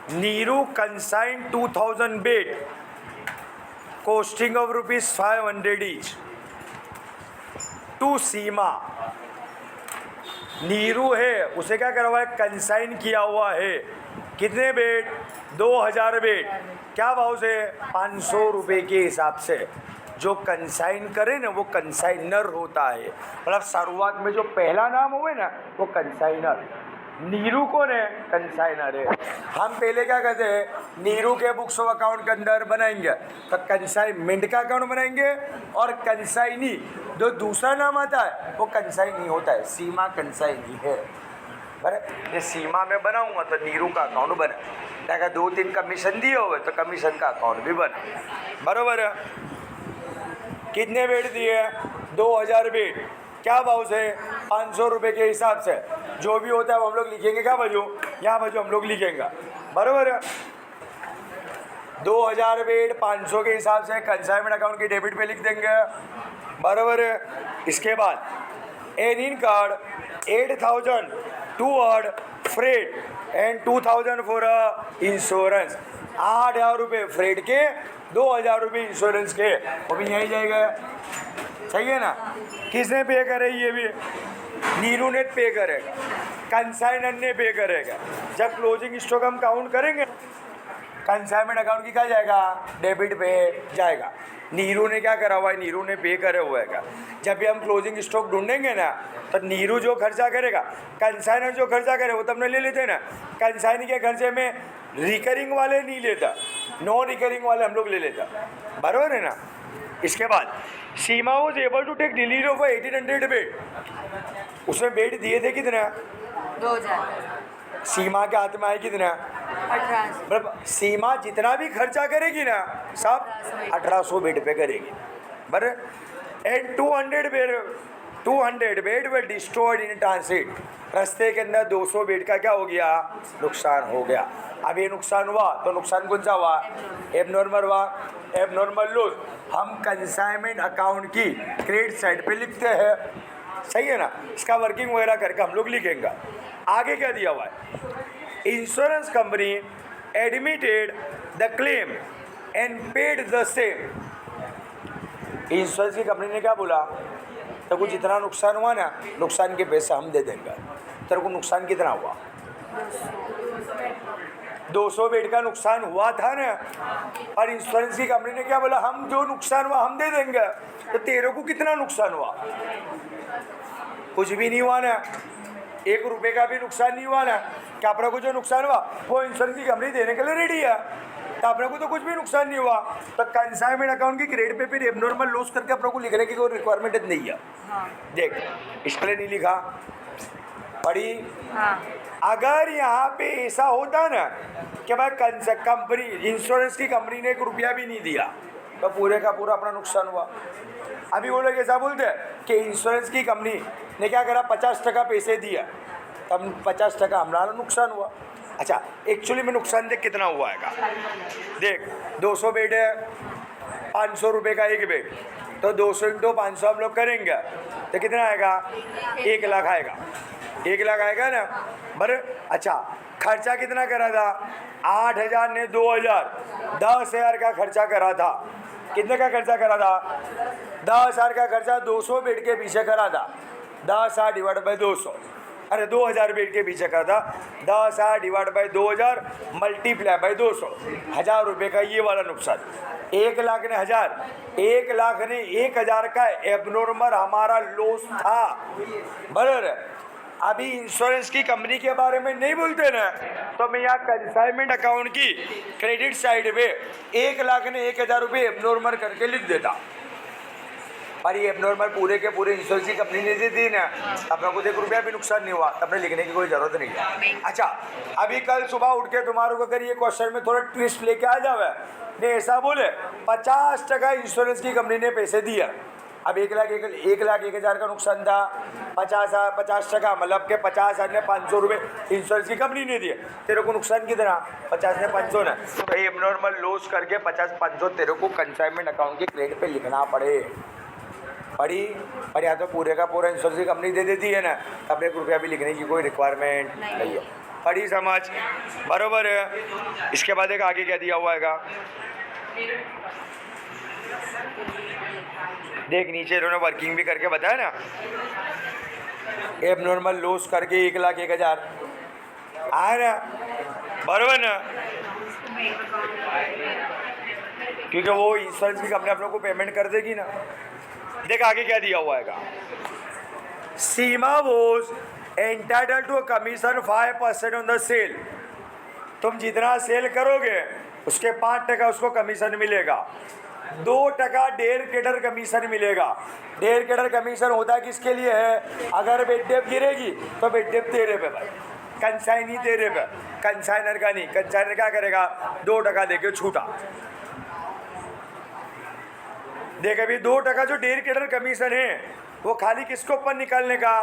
Neeru consign 2000 bed costing of ₹500 each to Seema. Neeru है, उसे क्या करा हुआ है, कंसाइन किया हुआ है। कितने बेड? 2000 बेड। क्या भाव से? 500 रुपये के हिसाब से। जो कंसाइन करे ना वो कंसाइनर होता है, मतलब शुरुआत में जो पहला नाम हुए ना वो कंसाइनर। नीरू कौन है? कंसाइनर है। हम पहले क्या कहते हैं, नीरू के बुक्स ऑफ अकाउंट के अंदर बनाएंगे तो कंसाइनमेंट का अकाउंट बनाएंगे, और कंसाइनी जो दूसरा नाम आता है वो कंसाइनी होता है। सीमा कंसाइनी है। बराबर, ये सीमा में बनाऊंगा तो नीरू का अकाउंट बना, अगर 2-3 कमीशन दिए हुए तो कमीशन का अकाउंट भी बना। बराबर है। कितने बेड दिए? 2000 बेड। क्या भाव से? 500 रुपये के हिसाब से। जो भी होता है वो हम लोग लिखेंगे। क्या बाजू? यहाँ बाजू हम लोग लिखेंगे। बराबर है। 2000 बेड 500 के हिसाब से कंसाइनमेंट अकाउंट की डेबिट पे लिख देंगे। बराबर है। इसके बाद an in card 8000 toward freight and 2000 for insurance. 8000 रुपये फ्रेट के, 2000 रुपये इंश्योरेंस के, वो भी यहीं जाएगा। सही है ना? किसने पे करे? ये भी नीरू ने पे करेगा, कंसाइनर ने पे करेगा। जब क्लोजिंग स्टॉक हम काउंट करेंगे कंसाइनमेंट अकाउंट की क्या जाएगा? डेबिट पे जाएगा। नीरू ने क्या करा हुआ है? नीरू ने पे करे हुआ है। जब भी हम क्लोजिंग स्टॉक ढूंढेंगे ना तो नीरू जो खर्चा करेगा, कंसाइनर जो खर्चा करे वो तो हमने ले लेते हैं ना। कंसाइनर के खर्चे में रिकरिंग वाले नहीं लेता, नॉन रिकरिंग वाले हम लोग ले लेता। बराबर है ना? इसके बाद Seema was able to take delivery of 1800 bed. उसमें बेड दिए थे कितना? 2000। सीमा के हाथ में आए कितना? 1800। मतलब सीमा जितना भी खर्चा करेगी ना सब 1800 बेड पे करेगी। बराबर। And 200 bed way destroyed in transit. रास्ते के अंदर 200 बेड का क्या हो गया? नुकसान हो गया। अब ये नुकसान हुआ तो नुकसान कौन सा हुआ? एबनॉर्मल हुआ। एबनॉर्मल लॉस हम कंसाइनमेंट अकाउंट की क्रेडिट साइड पे लिखते हैं। सही है ना? इसका वर्किंग वगैरह करके हम लोग लिखेंगे। आगे क्या दिया हुआ है? Insurance company admitted the claim and paid the same. Insurance की कंपनी ने क्या बोला? तो कुछ जितना नुकसान हुआ ना, नुकसान के पैसे हम दे देंगे। तेरे को नुकसान कितना हुआ? 200 बेड का नुकसान हुआ था ना, और इंश्योरेंस की कंपनी ने क्या बोला? हम जो नुकसान हुआ हम दे देंगे। तो तेरे को कितना नुकसान हुआ? कुछ भी नहीं हुआ ना, 1 रुपये का भी नुकसान नहीं हुआ ना। क्या अपने को जो नुकसान हुआ वो इंश्योरेंस की कंपनी देने के लिए रेडी है, तो अपने को तो कुछ भी नुकसान नहीं हुआ। तो कंसाइनमेंट अकाउंट की क्रेडिट पे फिर एबनॉर्मल लॉस करके अपने को लिखने की कोई रिक्वायरमेंट नहीं है। हाँ। देख, इसलिए नहीं लिखा। पढ़ी? हाँ। अगर यहाँ पे ऐसा होता ना कि भाई कंपनी इंश्योरेंस की कंपनी ने 1 रुपया भी नहीं दिया तो पूरे का पूरा अपना नुकसान हुआ। अभी वो लोग ऐसा बोलते हैं कि इंश्योरेंस की कंपनी ने क्या करा? 50% पैसे दिया, तब 50% हमारा नुकसान हुआ। अच्छा, एक्चुअली में नुकसान देख कितना हुआ है। देख, 200 बेड है, 500 रुपये का एक बेड, तो 200 × 500 हम लोग करेंगे तो कितना आएगा? 1 लाख आएगा। 1 लाख आएगा ना। बराबर। अच्छा, खर्चा कितना करा था? 8000 ने 2000, 10,000 का खर्चा करा था। कितने का खर्चा करा था? 10,000 का खर्चा 200 बेड के पीछे करा था। 10,000 डिवाइड बाई 200, अरे 2000 बेड के पीछे करा था। 10,000 डिवाइड बाई 2000 मल्टीप्लाई बाई 200, 1000 रुपये का ये वाला नुकसान। 1 लाख ने 1000, 1 लाख ने 1000 का एबनॉर्मल हमारा लॉस था। बराबर। अभी इंश्योरेंस की कंपनी के बारे में नहीं बोलते ना, तो मैं यहाँ कंसाइनमेंट अकाउंट की क्रेडिट साइड पे 1 लाख ने 1000 रुपये एबनॉर्मल करके लिख देता। पर ये एबनॉर्मल पूरे के पूरे इंश्योरेंस की कंपनी ने दे दी ना, अपना को 1 रुपया भी नुकसान नहीं हुआ, अपने लिखने की कोई जरूरत नहीं है। अच्छा, अभी कल सुबह उठ के तुम्हारे को अगर ये क्वेश्चन में थोड़ा ट्विस्ट लेके आ जावे, ने ऐसा बोले 50% इंश्योरेंस की कंपनी ने पैसे दिया। अब 1 लाख 1,00,000 का नुकसान था, 50% मतलब के 50,000 ने 500 रुपये इंश्योरेंस की कंपनी ने दिए। तेरे को नुकसान कितना? 50 ने 500 ना, तो ये एबनॉर्मल लॉस करके 50-500 तेरे को कंसाइनमेंट अकाउंट के क्रेडिट पे लिखना पड़े। पढ़ी? पर या तो पूरे का पूरा इंश्योरेंस की कंपनी दे देती है ना, तब 1 रुपया भी लिखने की कोई रिक्वायरमेंट नहीं है। पढ़ी समझ, बरोबर है। इसके बाद एक आगे क्या दिया हुआ हैगा, देख नीचे इन्होंने वर्किंग भी करके बताया ना, एबनॉर्मल लॉस करके 1,01,000 आया ना, बरोबर ना, क्योंकि वो इंश्योरेंस की कंपनी आप लोग को पेमेंट कर देगी ना। देख आगे क्या दिया हुआ है, Seema was entitled to commission 5% on the sale. तुम जितना सेल करोगे उसके 5% उसको कमीशन मिलेगा, 2% डेढ़ केडर कमीशन मिलेगा। डेढ़ केडर कमीशन होता है किसके लिए है, अगर बेडेप गिरेगी तो बेडेप तेरे पे भाई, कंसाइनी तेरे पे, कंसाइनर का नहीं। कंसाइनर क्या करेगा, 2% देके छूटा। देख अभी 2% जो डेढ़ केडर कमीशन है वो खाली किसके ऊपर निकालने का,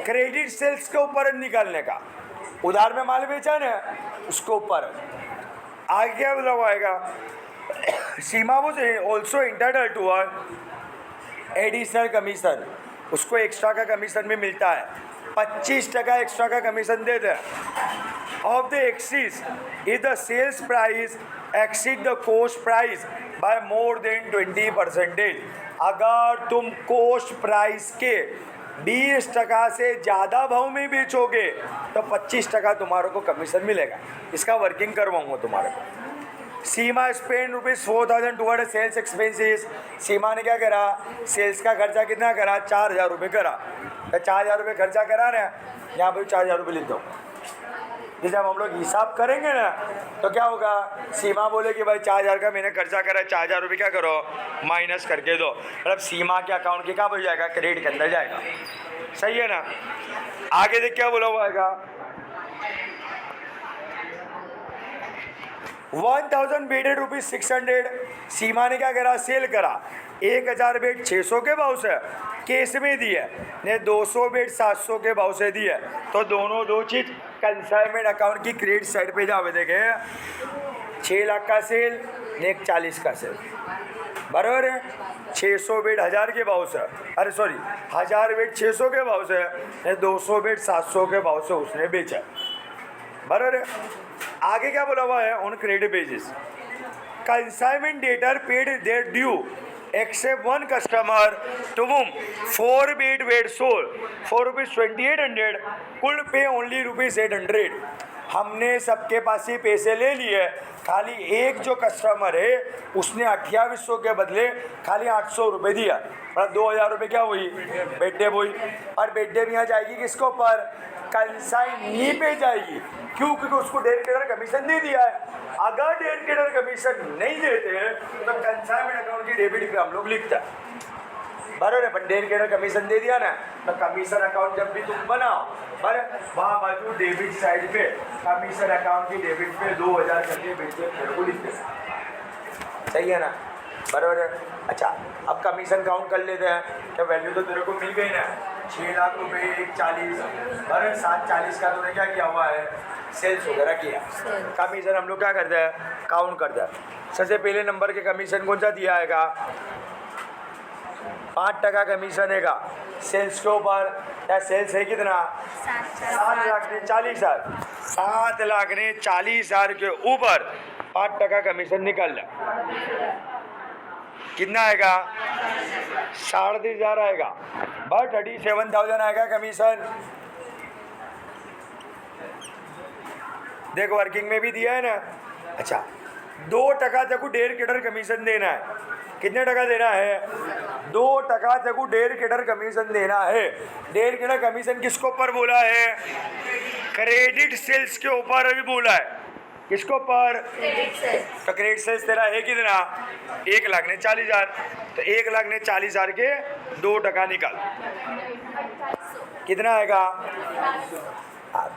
क्रेडिट सेल्स के ऊपर निकालने का। उधार में माल बेचा ना उसके ऊपर। आगे क्या बोला हुआ आएगा, सीमा वो also entitled to additional commission, उसको एक्स्ट्रा का कमीशन भी मिलता है, 25% एक्स्ट्रा का कमीशन देते हैं। Of the excess if the sales price exceed the cost price by more than 20%। अगर तुम कॉस्ट प्राइस के 20% से ज़्यादा भाव में बेचोगे तो 25% तुम्हारे को कमीशन मिलेगा। इसका वर्किंग करवाऊंगा तुम्हारे को। सीमा स्पेंड ₹4,000 टूवर्ड सेल्स एक्सपेंसेस। सीमा ने क्या करा, सेल्स का खर्चा कितना करा, 4,000 रुपये करा। तो 4,000 रुपये खर्चा करा ना, यहाँ पर 4,000 रुपये लिख दो। जब हम लोग हिसाब करेंगे ना तो क्या होगा, सीमा बोले कि भाई 4,000 का मैंने खर्चा करा, 4,000 रुपये क्या करो माइनस करके दो, मतलब सीमा के अकाउंट के क्या हो जाएगा, क्रेडिट के अंदर जाएगा। सही है ना। आगे देख क्या बोला हुआ है, 1,000 बेडेड ₹600। सीमा ने क्या करा, सेल करा, 1,000 बेड 600 के भाव से केस में दिए ने, 200 बेड 700 के भाव से दिए। तो दोनों दो चीज़ कंसाइनमेंट अकाउंट की क्रेडिट साइड पे जावे। देखे 6 लाख का सेल ने 40 का सेल, बराबर है। 600 बेड 1,000 के भाव से, अरे सॉरी 1,000 बेड 600 के भाव से ने, 200 बेड 700 के भाव से उसने बेचा, बराबर है। आगे क्या बोला हुआ है, on credit basis consignment debtor paid there due except one customer to whom 4 bed were sold for ₹2,800 could pay only ₹800। हमने सबके पास ही पैसे ले लिए, खाली एक जो कस्टमर है उसने 2800 के बदले खाली 800 रुपये दिया, मतलब 2,000 रुपये क्या हुई, बेडेप हुई। और बेडेप यहाँ जाएगी किसके ऊपर, कंसाइनी पे जाएगी। क्यों, क्योंकि उसको 1.5 केडर कमीशन दे दिया है। अगर 1.5 केडर कमीशन नहीं देते हैं तो कंसाइनमेंट अकाउंट की डेबिट पे हम लोग लिखते हैं, बराबर है। पर 1.5 केडर कमीशन दे दिया ना, तो कमीशन अकाउंट जब भी तुम बनाओ बराबर, वहाँ बाजू डेबिट साइड पे कमीशन अकाउंट की डेबिट पे 2,000 करके बेटे को लिखते हैं। सही है ना, बराबर है। अच्छा अब कमीशन काउंट कर लेते हैं, तो वैल्यू तो तेरे को मिल गई ना, 6 लाख रुपये 140, बराबर 740 का तूने क्या किया हुआ है, सेल्स वगैरह किया। कमीशन हम लोग क्या करते हैं, काउंट करते हैं। सबसे पहले नंबर के कमीशन कौन सा दिया है, 5% कमीशन है सेल्स के ऊपर। क्या सेल्स है कितना, 7,40,000। 7,40,000 के ऊपर 5% कमीशन निकल रहा, कितना आएगा, 3,500 आएगा, बट 37,000 आएगा कमीशन। देखो वर्किंग में भी दिया है ना। अच्छा 2% तक 1.5 केडर कमीशन देना है। कितने टका देना है, 2% तक 1.5 केडर कमीशन देना है। 1.5 केडर कमीशन किसके ऊपर बोला है, क्रेडिट सेल्स के ऊपर अभी बोला है। किसके ऊपर, तो क्रेडिट सेल्स तेरा है कितना, 1,40,000। तो 1,40,000 के 2% निकाल, कितना आएगा।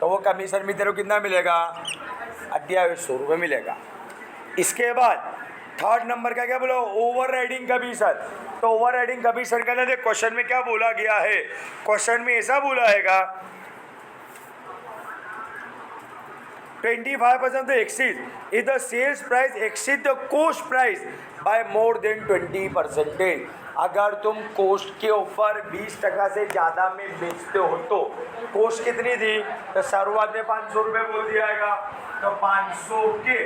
तो वो कमीशन भी तेरे को कितना मिलेगा, 2800 रुपये मिलेगा। इसके बाद थर्ड नंबर का क्या बोला, ओवर राइडिंग कमीशन। तो ओवर राइडिंग कमीशन का ना क्वेश्चन में क्या बोला गया है, क्वेश्चन में ऐसा बोला है 25% exceed if the sales price exceed the cost price by more than 20%। अगर तुम कोस्ट के ऊपर 20% से ज़्यादा में बेचते हो तो कोस्ट कितनी थी, तो शुरुआत में 500 रुपये बोल दिया जाएगा, तो 500 के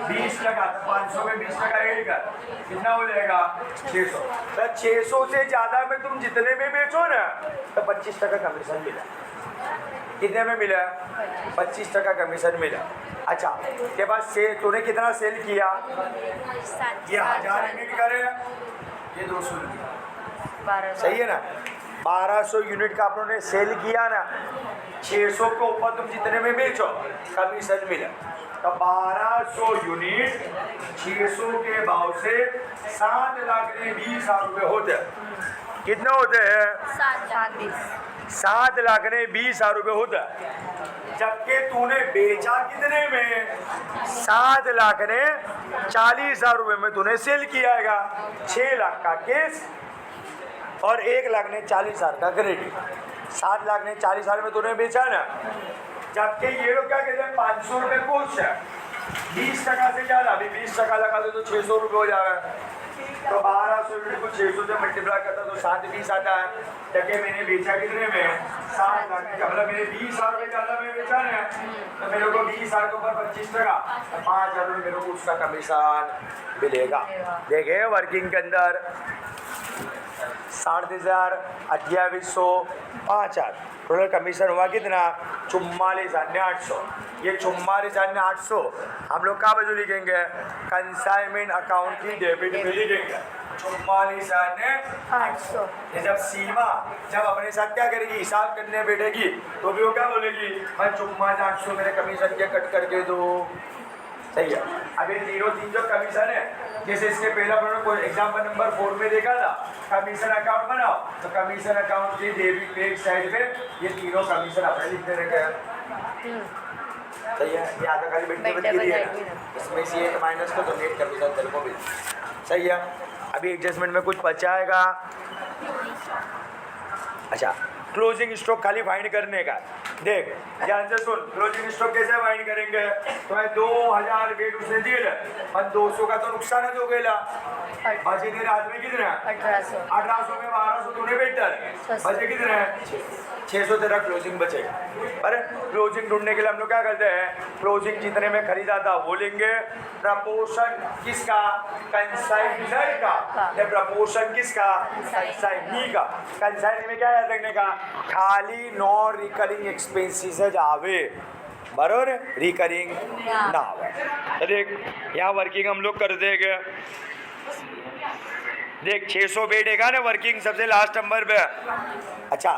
20%, तो 500 में 20% ऐड कर, कितना हो जाएगा 600। तो 600 से ज़्यादा में तुम जितने में बेचो ना तो 25% कमीशन मिला। कितने में मिला? 25% कमीशन मिला। अच्छा, के बाद से तूने कितना सेल किया? ये 1000 यूनिट करे, ये 200 यूनिट, सही है ना? 1200 यूनिट का आप लोगों ने सेल किया ना, 600 के ऊपर तुम जितने में बेचो कमीशन मिला। तो 1200 यूनिट 600 के भाव से 7,20,000 रुपये होते हैं। कितने होते हैं? 7,20,000 रुपये होता है। जबकि तूने बेचा कितने में? 7,40,000 रुपये में तूने सेल किया है। 6 लाख का केस और 1,40,000 का क्रेडिट। 7,40,000 में तूने बेचा ना, जबकि ये लोग क्या कहते हैं 500 रुपये कोस्ट है, 20% से ज़्यादा, अभी 20% लगा दो तो 600 रुपये हो जाएगा। तो 1200 यूनिट को 600 से मल्टीप्लाई करता तो 720 आता है। जबकि मैंने बेचा कितने में? 7 लाख। मतलब मैंने 20,000 रुपये ज़्यादा में बेचा है, तो मेरे को 20,000 के ऊपर 25%, 5,000 रुपये मेरे को उसका कमीशन मिलेगा। देखिए वर्किंग के अंदर 3,500, 2800, 5,000 टोटल कमीशन हुआ कितना? 44,800। ये 44,800 हम लोग कहाँ बाजू लिखेंगे? कंसाइनमेंट अकाउंट की डेबिट में लिखेंगे 44,800। ये जब सीमा जब अपने साथ क्या करेगी, हिसाब करने बैठेगी, तो भी वो क्या बोलेगी, मैं 44,800 मेरे कमीशन के कट करके दो। सही है। अभी 0-3 जो कमीशन है, जैसे इसके पहला अपने कोई एग्जाम्पल नंबर 4 में देखा था, कमीशन अकाउंट बनाओ, तो कमीशन अकाउंट की डेबिट पेड साइड पे ये तीनों कमीशन अपने लिखते रखे। सही है। ये आधा खाली इसमें से एक माइनस को तो नेट कमीशन तेरे को भी सही है। अभी एडजस्टमेंट में कुछ बचाएगा। अच्छा, क्लोजिंग स्टॉक खाली फाइंड करने का। देख ध्यान से सुन, क्लोजिंग स्टॉक कैसे फाइंड करेंगे? तो मैं 2000 वेट उसने दिए और 200 का तो नुकसान है, जो गेला बचे तेरे हाथ में कितने? 1800 में 1200 तूने बेटर बचे कितने? 600 तेरा क्लोजिंग बचेगा। अरे क्लोजिंग ढूंढने के लिए हम लोग क्या करते हैं, क्लोजिंग जितने में खरीदा था वो लेंगे, प्रपोर्शन किसका? कंसाइनर का। प्रपोर्शन किसका? कंसाइनी का। कंसाइनी में क्या याद रखने का? खाली नॉन रिकरिंग एक्सपेंसेस आवे, बरोबर, रिकरिंग ना आवे। तो देख यहाँ वर्किंग हम लोग कर देंगे। देख 600 बेड है ना वर्किंग सबसे लास्ट नंबर पे। अच्छा,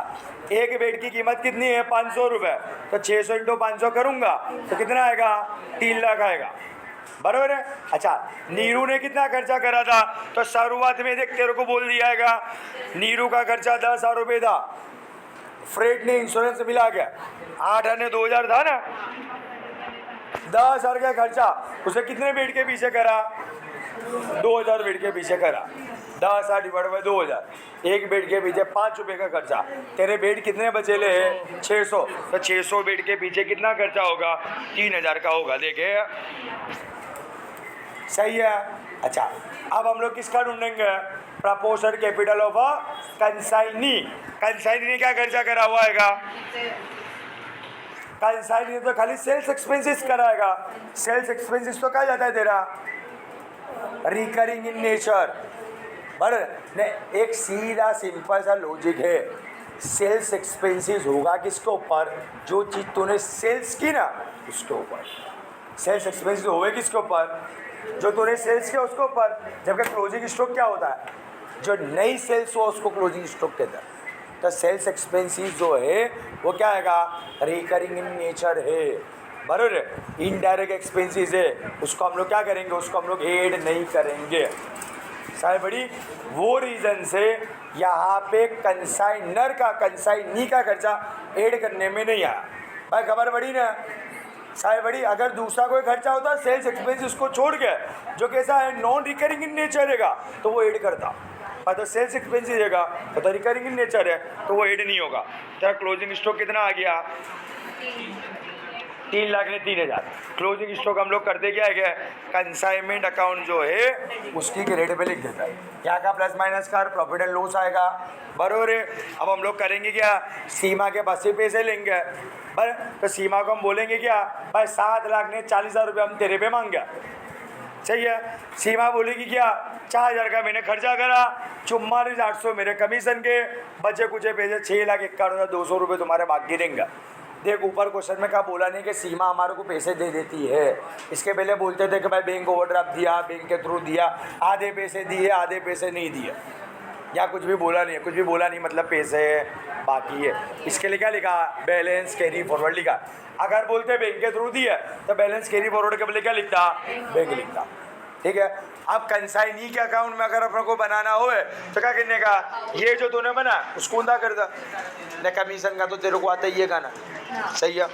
एक बेड की कीमत कितनी है? 500 रुपये। तो 600 इंटू 500 करूँगा तो कितना आएगा? 3 लाख आएगा, बराबर है। अच्छा, नीरू ने कितना खर्चा करा था? तो शुरुआत में देख तेरे को बोल दिया है नीरू का खर्चा 10,000 रुपये था, फ्रेट ने इंश्योरेंस मिला के 8 आने 2,000 था ना, 10,000 का खर्चा उसे कितने बेड के पीछे करा? 2,000 बेड के पीछे करा। 10,000 डिवाइड बाय 2,000, एक बेड के पीछे 5 रुपये का खर्चा। तेरे बेड कितने बचे ले? 600। तो 600 बेड के पीछे कितना खर्चा होगा? 3,000 का होगा। देखे सही है। अच्छा, अब हम लोग किसका ढूंढेंगे? Proportion capital of consignee. Consignee ने क्या खर्चा करा हुआ है? कंसाइनी ने तो खाली सेल्स एक्सपेंसेस कराएगा। सेल्स एक्सपेंसेस तो क्या जाता है तेरा? रिकरिंग इन नेचर, बराबर। एक सीधा सिंपल सा लॉजिक है, सेल्स एक्सपेंसेस होगा किसके ऊपर? जो चीज़ तूने सेल्स की ना उसके ऊपर। सेल्स एक्सपेंसेस होवे किसके ऊपर? जो तूने सेल्स किया उसके ऊपर। जबकि क्लोजिंग स्टॉक क्या होता है? जो नई सेल्स हो उसको क्लोजिंग स्टॉक कहता है। तो सेल्स एक्सपेंसेस जो है वो क्या आएगा? रिकरिंग इन नेचर है, बराबर। इनडायरेक्ट एक्सपेंसेस है, उसको हम लोग क्या करेंगे? उसको हम लोग ऐड नहीं करेंगे। साहब बड़ी वो रीज़न से यहाँ पे कंसाइनर का, कंसाइनी का खर्चा ऐड करने में नहीं आया। भाई खबर बड़ी ना साहब बड़ी। अगर दूसरा कोई खर्चा होता सेल्स एक्सपेंस उसको छोड़ के, जो कैसा है नॉन रिकरिंग इन नेचर रहेगा, तो वो ऐड करता। और तो सेल्स एक्सपेंस रहेगा तो रिकरिंग इन नेचर है तो वो ऐड नहीं होगा। तेरा क्लोजिंग स्टॉक कितना आ गया? 3 लाख ने 3,000। क्लोजिंग स्टॉक हम लोग करते क्या है कि कंसाइनमेंट अकाउंट जो है उसकी क्रेडिट पे लिख देता है। यहाँ का प्लस माइनस का प्रॉफिट एंड लॉस आएगा, बरोबर है। अब हम लोग करेंगे क्या, सीमा के पास से पैसे लेंगे, पर तो सीमा को हम बोलेंगे क्या, भाई 7 लाख ने 40,000 रुपये हम तेरे पे मांग गया, सही है। सीमा बोलेगी क्या, 4,000 का मैंने खर्चा करा, 44,800 मेरे कमीशन के, बचे कुछ पैसे 6,51,200 रुपये तुम्हारे बाकी रहेंगे। देख ऊपर क्वेश्चन में क्या बोला नहीं कि सीमा हमारे को पैसे दे देती है, इसके पहले बोलते थे कि भाई बैंक ओवरड्राफ्ट दिया, बैंक के थ्रू दिया, आधे पैसे दिए आधे पैसे नहीं दिए, या कुछ भी बोला नहीं है, कुछ भी बोला नहीं मतलब पैसे बाकी है। इसके लिए क्या लिखा, बैलेंस कैरी फॉरवर्ड लिखा। अगर बोलते बैंक के थ्रू दिया तो बैलेंस कैरी फॉरवर्ड के बदले क्या लिखता, बैंक लिखता, ठीक है। अब कंसाइनी के अकाउंट में अगर अपने को बनाना हो तो क्या करने का, ये जो तूने बना उसको ऊंधा कर दा, कमीशन का तो तेरे को आता ही है गाना, सही है।